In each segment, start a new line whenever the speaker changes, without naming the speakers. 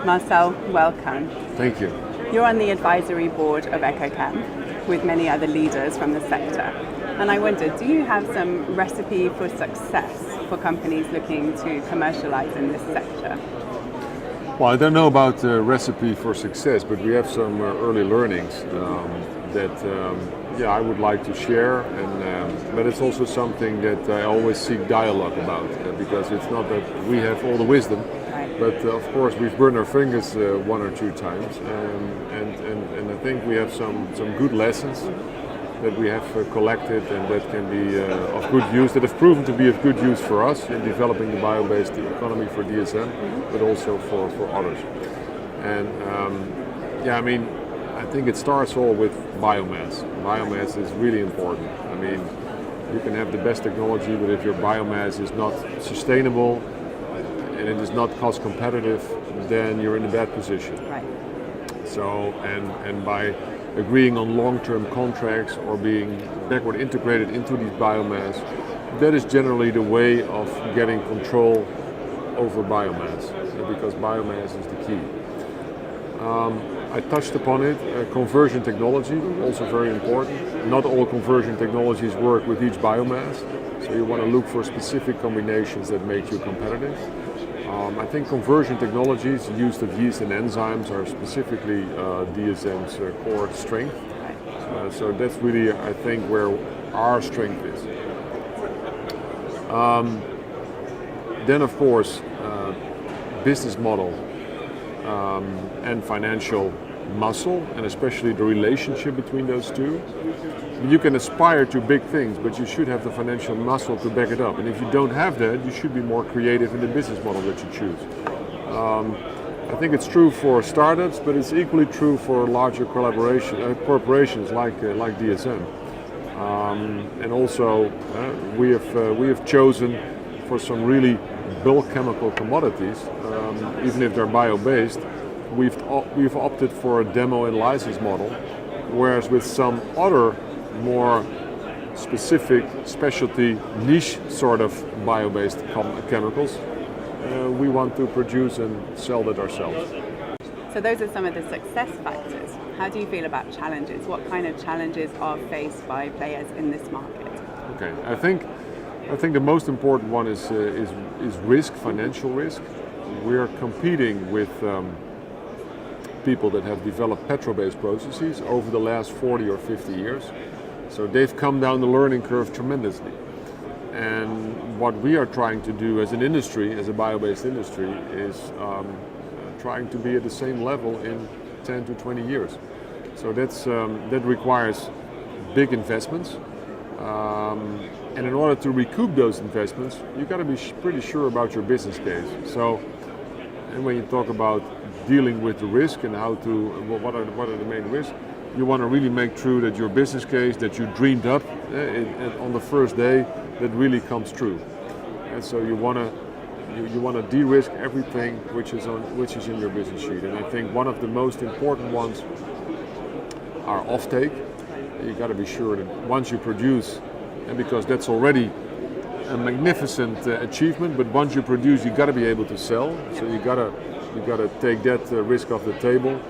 Marcel, welcome.
Thank you.
You're on the advisory board of Ecochem with many other leaders from the sector. And I wondered, do you have some recipe for success for companies looking to commercialize in this sector?
Well, I don't know about the recipe for success, but we have some early learnings that I would like to share. But it's also something that I always seek dialogue about because it's not that we have all the wisdom, but of course we've burned our fingers one or two times, and I think we have some good lessons that we have collected and that can be of good use, that have proven to be of good use for us in developing the bio-based economy for DSM, but also for others. And I think it starts all with biomass. Biomass is really important. I mean, you can have the best technology, but if your biomass is not sustainable and it is not cost competitive, then you're in a bad position.
Right.
So, and by agreeing on long-term contracts or being backward integrated into these biomass, that is generally the way of getting control over biomass, because biomass is the key. I touched upon it, conversion technology, also very important. Not all conversion technologies work with each biomass, so you want to look for specific combinations that make you competitive. I think conversion technologies, use of yeast and enzymes, are specifically DSM's core strength. So that's really, I think, where our strength is. Then, of course, business model and financial muscle, and especially the relationship between those two. You can aspire to big things, but you should have the financial muscle to back it up. And if you don't have that, you should be more creative in the business model that you choose. I think it's true for startups, but it's equally true for larger corporations like DSM. And also, we have chosen for some really bulk chemical commodities, even if they're bio-based, we've opted for a demo and license model, whereas with some other more specific specialty niche sort of bio-based chemicals, we want to produce and sell that ourselves.
So those are some of the success factors. How do you feel about challenges? What kind of challenges are faced by players in this market?
Okay, I think the most important one is risk, financial risk. We are competing with people that have developed petrol-based processes over the last 40 or 50 years. So they've come down the learning curve tremendously. And what we are trying to do as an industry, as a bio-based industry, is trying to be at the same level in 10 to 20 years. So that requires big investments. And in order to recoup those investments, you've got to be pretty sure about your business case. So, and when you talk about dealing with the risk and what are the main risks, you want to really make true that your business case that you dreamed up on the first day, that really comes true. And so you want to de-risk everything which is in your business sheet. And I think one of the most important ones are offtake. You got to be sure that once you produce, and because that's already a magnificent achievement, but once you produce, you got to be able to sell. So you got to take that risk off the table.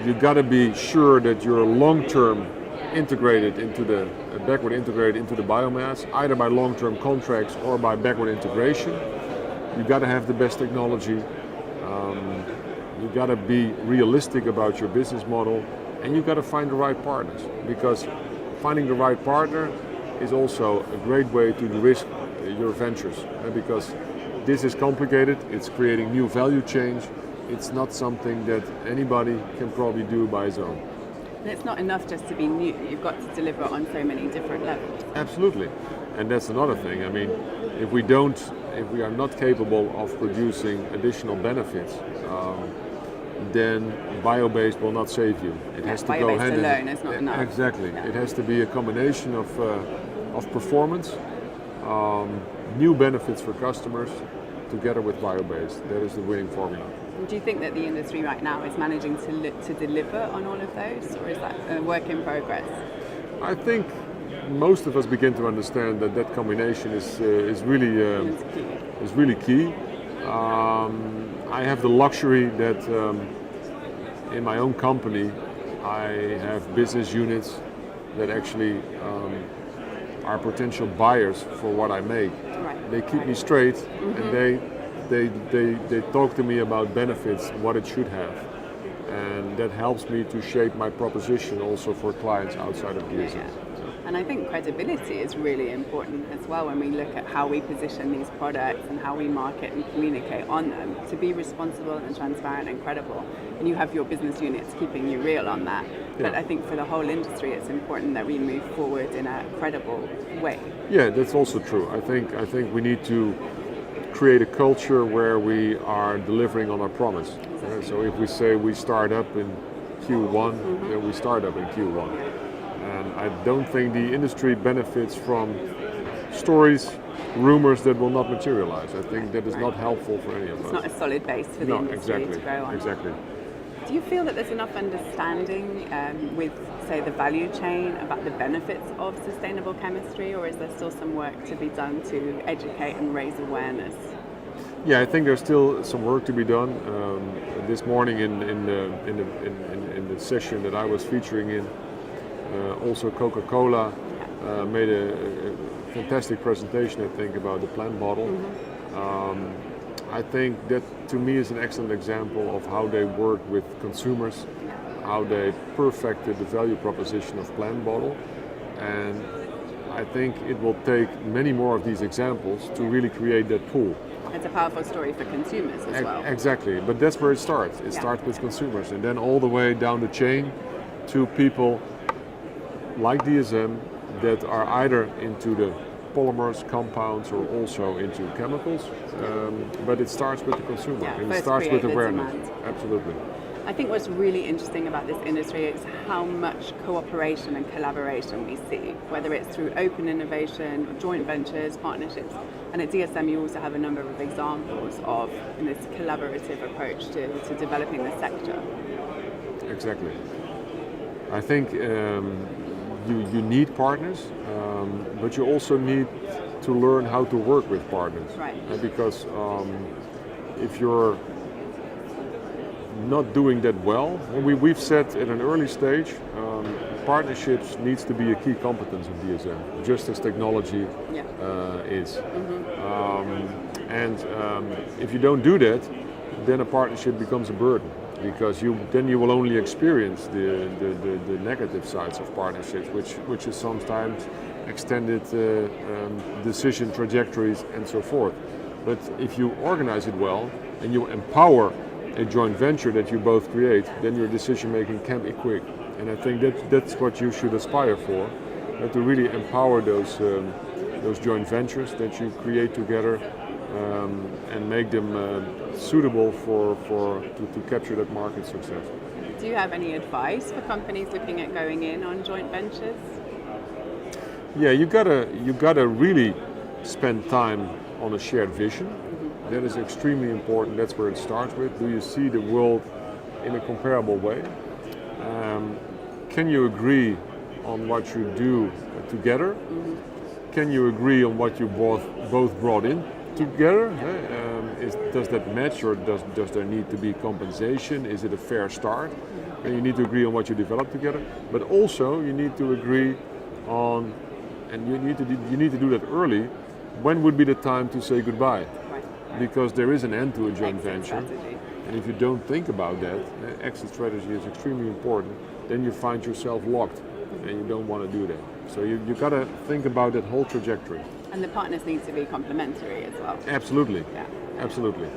You got to be sure that you're long-term integrated into the backward integrated into the biomass, either by long-term contracts or by backward integration. You got to have the best technology. You got to be realistic about your business model, and you got to find the right partners, because finding the right partner is also a great way to de-risk your ventures, because this is complicated. It's creating new value chains. It's not something that anybody can probably do by his own.
And it's not enough just to be new. You've got to deliver on so many different levels.
Absolutely, and that's another thing. I mean, if we are not capable of producing additional benefits, then bio-based will not save you. It has to go hand in hand.
Bio-based alone is not enough.
Exactly. Yeah. It has to be a combination of performance, new benefits for customers, together with bio-based. That is the winning formula.
Do you think that the industry right now is managing to deliver on all of those, or is that a work in progress?
I think most of us begin to understand that combination is really key. I have the luxury that in my own company I have business units that actually are potential buyers for what I make.
Right.
They keep me straight, and they talk to me about benefits, what it should have, and that helps me to shape my proposition also for clients outside of DSM.
Yeah. And I think credibility is really important as well when we look at how we position these products and how we market and communicate on them, to be responsible and transparent and credible. And you have your business units keeping you real on that. But I think for the whole industry, it's important that we move forward in a credible way.
Yeah, that's also true. I think we need to create a culture where we are delivering on our promise. So if we say we start up in Q1, then we start up in Q1. And I don't think the industry benefits from stories, rumors that will not materialize. I think that is not helpful for any of us.
It's not a solid base for the industry to grow on.
Exactly.
Do you feel that there's enough understanding with, say, the value chain about the benefits of sustainable chemistry, or is there still some work to be done to educate and raise awareness?
Yeah, I think there's still some work to be done. This morning in the session that I was featuring in, also Coca-Cola made a fantastic presentation, I think, about the plant bottle. I think that to me is an excellent example of how they work with consumers, how they perfected the value proposition of plant bottle, and I think it will take many more of these examples to really create that pool.
It's a powerful story for consumers as well.
Exactly, but that's where it starts. It starts with consumers, and then all the way down the chain to people like DSM that are either into the polymers, compounds, or also into chemicals. But it starts with the consumer, and it starts with awareness. Absolutely.
I think what's really interesting about this industry is how much cooperation and collaboration we see, whether it's through open innovation, joint ventures, partnerships. And at DSM you also have a number of examples of this collaborative approach to developing the sector.
Exactly. I think you need partners, but you also need to learn how to work with partners.
Right.
Because if you're not doing that well, we've said at an early stage, partnerships needs to be a key competence in DSM, just as technology is. And if you don't do that, then a partnership becomes a burden, because then you will only experience the negative sides of partnerships, which is sometimes extended decision trajectories and so forth. But if you organize it well and you empower a joint venture that you both create, then your decision making can be quick. And I think that's what you should aspire for, to really empower those joint ventures that you create together, and make them suitable to capture that market success.
Do you have any advice for companies looking at going in on joint ventures?
Yeah, you gotta really spend time on a shared vision. That is extremely important. That's where it starts with. Do you see the world in a comparable way? Can you agree on what you do together? Can you agree on what you both brought in together? Does that match, or does there need to be compensation? Is it a fair start? And you need to agree on what you develop together. But also you need to agree on, and you need to do that early. When would be the time to say goodbye? Because there is an end to a joint venture, and if you don't think about that, exit strategy is extremely important. Then you find yourself locked, and you don't want to do that. So you got to think about that whole trajectory.
And the partners need to be complementary as well.
Absolutely, absolutely.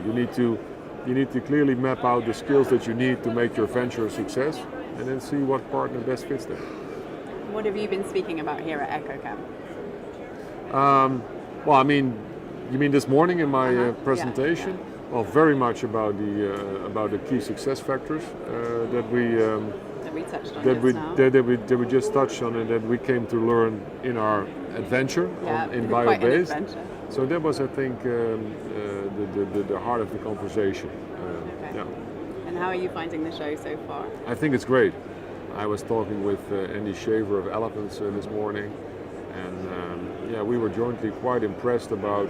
You need to clearly map out the skills that you need to make your venture a success, and then see what partner best fits them.
What have you been speaking about here at Ecochem?
Well, I mean, you mean this morning in my presentation? Well, very much about the key success factors that we
touched on
that we just touched on, and that we came to learn in our adventure in bio-based. So that was, I think, the heart of the conversation.
And how are you finding the show so far?
I think it's great. I was talking with Andy Shaver of Elephants this morning, and yeah, we were jointly quite impressed about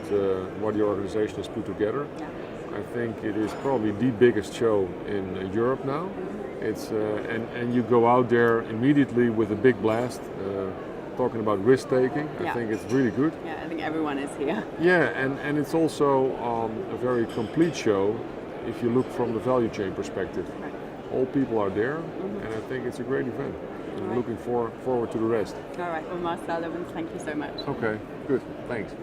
what the organization has put together.
Yeah.
I think it is probably the biggest show in Europe now. It's and you go out there immediately with a big blast, talking about risk taking. I think it's really good.
Yeah, I think everyone is here.
Yeah, and it's also a very complete show if you look from the value chain perspective.
Right.
All people are there, and I think it's a great event. I'm looking forward to the rest.
All right, well, Marcel, Lubben, thank you so much.
Okay, good, thanks.